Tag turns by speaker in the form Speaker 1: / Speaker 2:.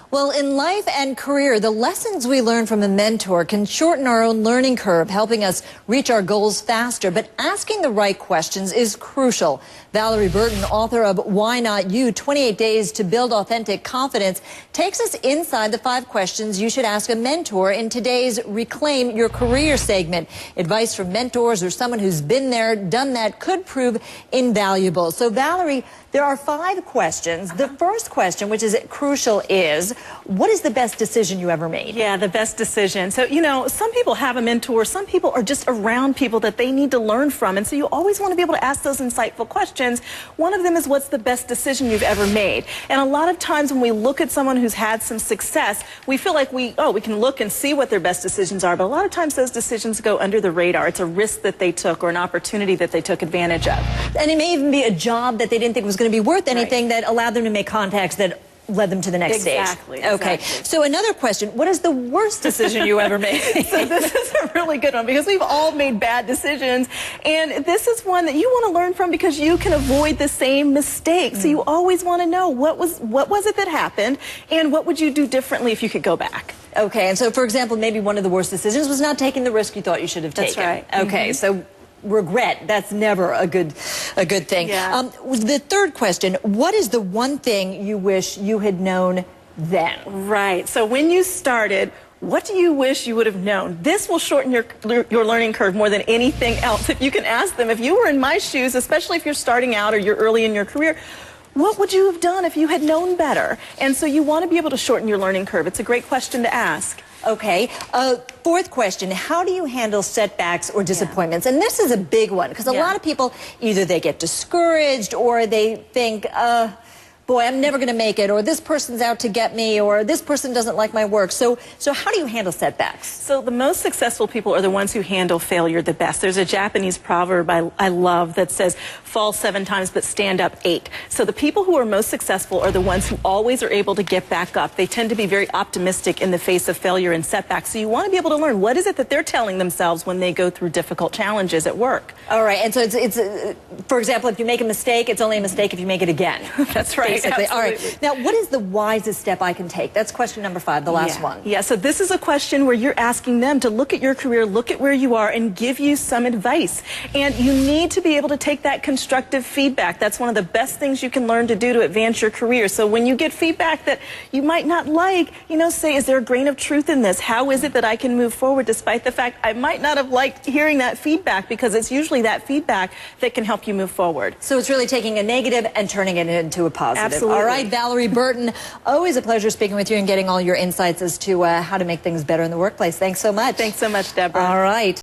Speaker 1: Well, in life and career, the lessons we learn from a mentor can shorten our own learning curve, helping us reach our goals faster. But asking the right questions is crucial. Valorie Burton, author of Why Not You? 28 Days to Build Authentic Confidence, takes us inside the 5 questions you should ask a mentor in today's Reclaim Your Career segment. Advice from mentors or someone who's been there, done that, could prove invaluable. So, Valorie, there are 5 questions. The first question, which is crucial, is what is the best decision you ever made?
Speaker 2: Yeah, the best decision. So, you know, some people have a mentor, some people are just around people that they need to learn from. And so you always want to be able to ask those insightful questions. One of them is, what's the best decision you've ever made? And a lot of times when we look at someone who's had some success, we feel like we can look and see what their best decisions are. But a lot of times those decisions go under the radar. It's a risk that they took or an opportunity that they took advantage of.
Speaker 1: And it may even be a job that they didn't think was going to be worth anything, that allowed them to make contacts that led them to the next stage. Okay. So another question, what is the worst decision you ever made?
Speaker 2: So this is a really good one, because we've all made bad decisions, and this is one that you want to learn from because you can avoid the same mistake. So you always want to know what was it that happened, and what would you do differently if you could go back.
Speaker 1: Okay, and so for example, maybe one of the worst decisions was not taking the risk you thought you should have taken.
Speaker 2: That's right.
Speaker 1: Okay, so regret, that's never a good thing.
Speaker 2: Yeah.
Speaker 1: The third question, what is the one thing you wish you had known then?
Speaker 2: Right. So when you started, what do you wish you would have known? This will shorten your learning curve more than anything else. If you can ask them, if you were in my shoes, especially if you're starting out or you're early in your career, what would you have done if you had known better? And so you want to be able to shorten your learning curve. It's a great question to ask.
Speaker 1: Okay. Fourth question, how do you handle setbacks or disappointments? And this is a big one, because a lot of people, either they get discouraged or they think, boy, I'm never going to make it, or this person's out to get me, or this person doesn't like my work. So how do you handle setbacks?
Speaker 2: So the most successful people are the ones who handle failure the best. There's a Japanese proverb I love that says, fall 7 times but stand up 8. So the people who are most successful are the ones who always are able to get back up. They tend to be very optimistic in the face of failure and setbacks. So you want to be able to learn, what is it that they're telling themselves when they go through difficult challenges at work.
Speaker 1: All right, and so it's for example, if you make a mistake, it's only a mistake if you make it again.
Speaker 2: That's right.
Speaker 1: Basically. All right. Now, what is the wisest step I can take? That's question number 5, the last one.
Speaker 2: Yeah, so this is a question where you're asking them to look at your career, look at where you are, and give you some advice. And you need to be able to take that constructive feedback. That's one of the best things you can learn to do to advance your career. So when you get feedback that you might not like, you know, say, is there a grain of truth in this? How is it that I can move forward despite the fact I might not have liked hearing that feedback? Because it's usually that feedback that can help you move forward.
Speaker 1: So it's really taking a negative and turning it into a positive.
Speaker 2: Absolutely.
Speaker 1: All right, Valorie Burton, always a pleasure speaking with you and getting all your insights as to how to make things better in the workplace. Thanks so much.
Speaker 2: Thanks so much, Deborah.
Speaker 1: All right.